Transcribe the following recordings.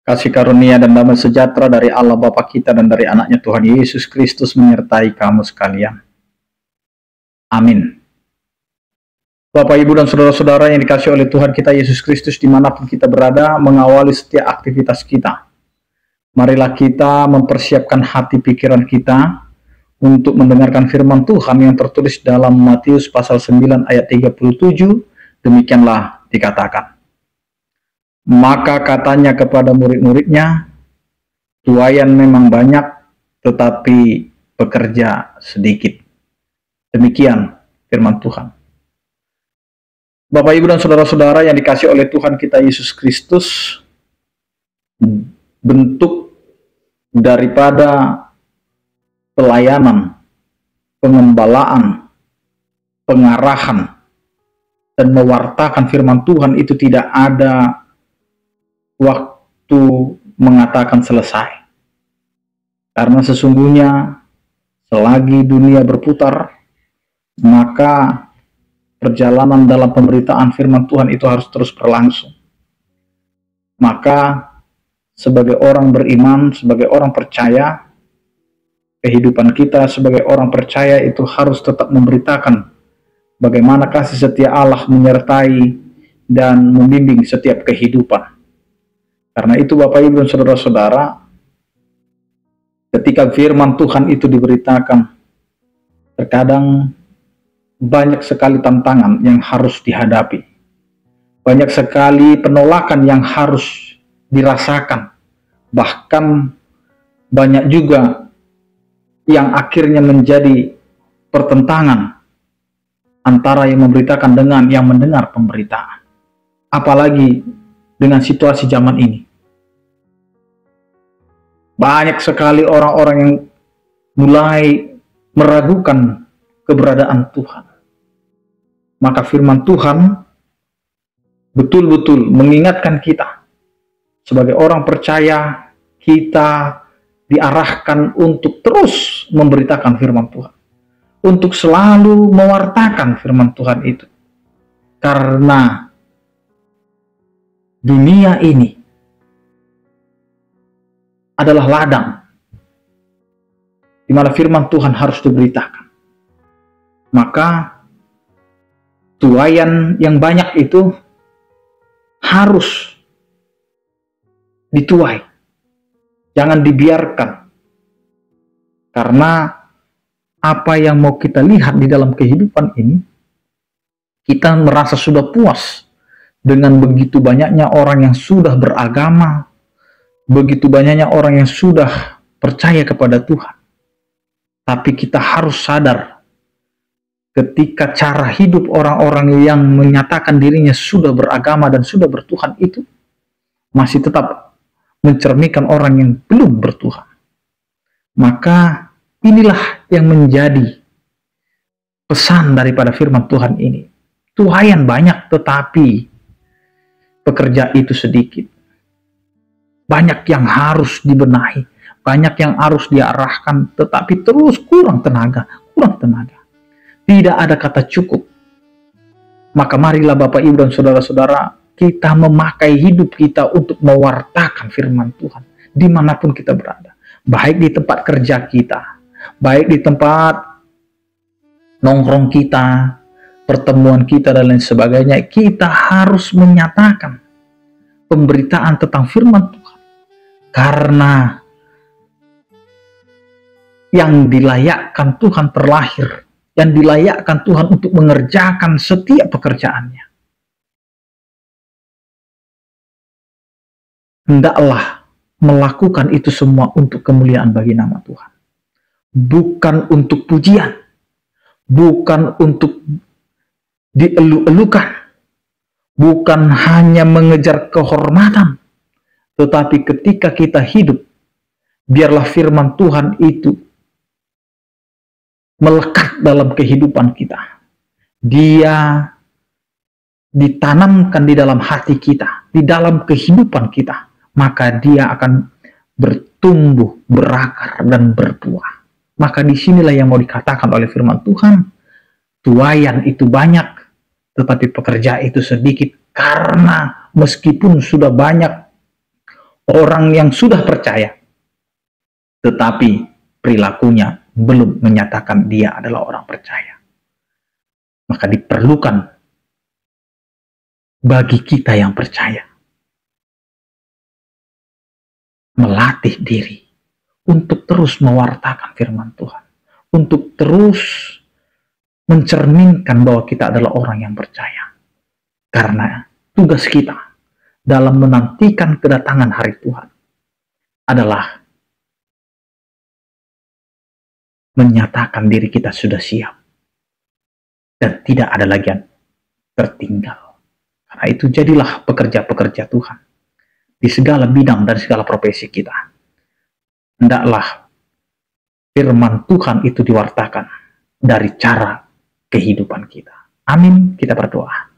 Kasih karunia dan damai sejahtera dari Allah Bapa kita dan dari anaknya Tuhan Yesus Kristus menyertai kamu sekalian. Amin. Bapak, Ibu, dan saudara-saudara yang dikasihi oleh Tuhan kita Yesus Kristus dimanapun kita berada, mengawali setiap aktivitas kita. Marilah kita mempersiapkan hati pikiran kita untuk mendengarkan firman Tuhan yang tertulis dalam Matius pasal 9 ayat 37, demikianlah dikatakan. Maka katanya kepada murid-muridnya, tuaian memang banyak, tetapi pekerja sedikit. Demikian firman Tuhan. Bapak, Ibu, dan saudara-saudara yang dikasihi oleh Tuhan kita Yesus Kristus, bentuk daripada pelayanan, pengembalaan, pengarahan, dan mewartakan firman Tuhan itu tidak ada waktu mengatakan selesai. Karena sesungguhnya selagi dunia berputar, maka perjalanan dalam pemberitaan firman Tuhan itu harus terus berlangsung. Maka sebagai orang beriman, sebagai orang percaya, kehidupan kita sebagai orang percaya itu harus tetap memberitakan bagaimana kasih setia Allah menyertai dan membimbing setiap kehidupan. Karena itu Bapak, Ibu, dan saudara-saudara, ketika firman Tuhan itu diberitakan, terkadang banyak sekali tantangan yang harus dihadapi. Banyak sekali penolakan yang harus dirasakan. Bahkan banyak juga yang akhirnya menjadi pertentangan antara yang memberitakan dengan yang mendengar pemberitaan. Apalagi dengan situasi zaman ini. Banyak sekali orang-orang yang mulai meragukan keberadaan Tuhan. Maka firman Tuhan betul-betul mengingatkan kita. Sebagai orang percaya, kita diarahkan untuk terus memberitakan firman Tuhan. Untuk selalu mewartakan firman Tuhan itu. Karena dunia ini adalah ladang di mana firman Tuhan harus diberitakan. Maka tuaian yang banyak itu harus dituai. Jangan dibiarkan. Karena apa yang mau kita lihat di dalam kehidupan ini, kita merasa sudah puas dengan begitu banyaknya orang yang sudah beragama, begitu banyaknya orang yang sudah percaya kepada Tuhan. Tapi kita harus sadar ketika cara hidup orang-orang yang menyatakan dirinya sudah beragama dan sudah bertuhan itu masih tetap mencerminkan orang yang belum bertuhan. Maka inilah yang menjadi pesan daripada firman Tuhan ini. Tuaian banyak tetapi pekerja itu sedikit. Banyak yang harus dibenahi, banyak yang harus diarahkan, tetapi terus kurang tenaga. Tidak ada kata cukup. Maka marilah Bapak, Ibu, dan saudara-saudara, kita memakai hidup kita untuk mewartakan firman Tuhan, dimanapun kita berada. Baik di tempat kerja kita, baik di tempat nongkrong kita, pertemuan kita, dan lain sebagainya, kita harus menyatakan pemberitaan tentang firman Tuhan. Karena yang dilayakkan Tuhan terlahir, yang dilayakkan Tuhan untuk mengerjakan setiap pekerjaannya. Hendaklah melakukan itu semua untuk kemuliaan bagi nama Tuhan. Bukan untuk pujian, bukan untuk dielu-elukan, bukan hanya mengejar kehormatan, tetapi ketika kita hidup, biarlah firman Tuhan itu melekat dalam kehidupan kita. Dia ditanamkan di dalam hati kita, di dalam kehidupan kita. Maka dia akan bertumbuh, berakar, dan berbuah. Maka disinilah yang mau dikatakan oleh firman Tuhan. Tuaian itu banyak, tetapi pekerja itu sedikit. Karena meskipun sudah banyak orang yang sudah percaya, tetapi perilakunya belum menyatakan dia adalah orang percaya. Maka diperlukan bagi kita yang percaya melatih diri untuk terus mewartakan firman Tuhan, untuk terus mencerminkan bahwa kita adalah orang yang percaya. Karena tugas kita dalam menantikan kedatangan hari Tuhan adalah menyatakan diri kita sudah siap dan tidak ada lagi yang tertinggal. Karena itu jadilah pekerja-pekerja Tuhan di segala bidang dan segala profesi kita. Hendaklah firman Tuhan itu diwartakan dari cara kehidupan kita. Amin. Kita berdoa.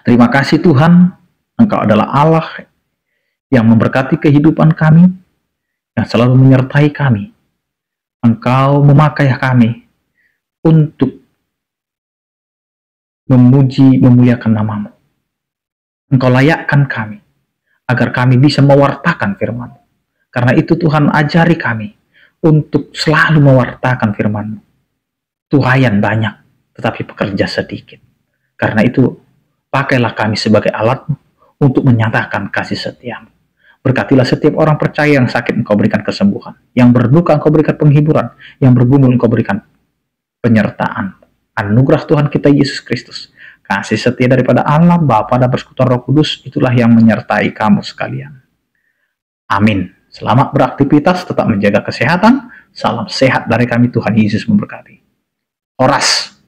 Terima kasih Tuhan, Engkau adalah Allah yang memberkati kehidupan kami, yang selalu menyertai kami. Engkau memakai kami untuk memuji, memuliakan nama-Mu. Engkau layakkan kami agar kami bisa mewartakan firman-Mu. Karena itu Tuhan, ajari kami untuk selalu mewartakan firman-Mu. Tuhayan banyak, tetapi pekerja sedikit. Karena itu, pakailah kami sebagai alat-Mu untuk menyatakan kasih setia-Mu. Berkatilah setiap orang percaya yang sakit, Engkau berikan kesembuhan. Yang berduka, Engkau berikan penghiburan. Yang bergumul, Engkau berikan penyertaan. Anugerah Tuhan kita Yesus Kristus, kasih setia daripada Allah Bapa dan persekutuan Roh Kudus, itulah yang menyertai kamu sekalian. Amin. Selamat beraktivitas, tetap menjaga kesehatan. Salam sehat dari kami, Tuhan Yesus memberkati. Horas.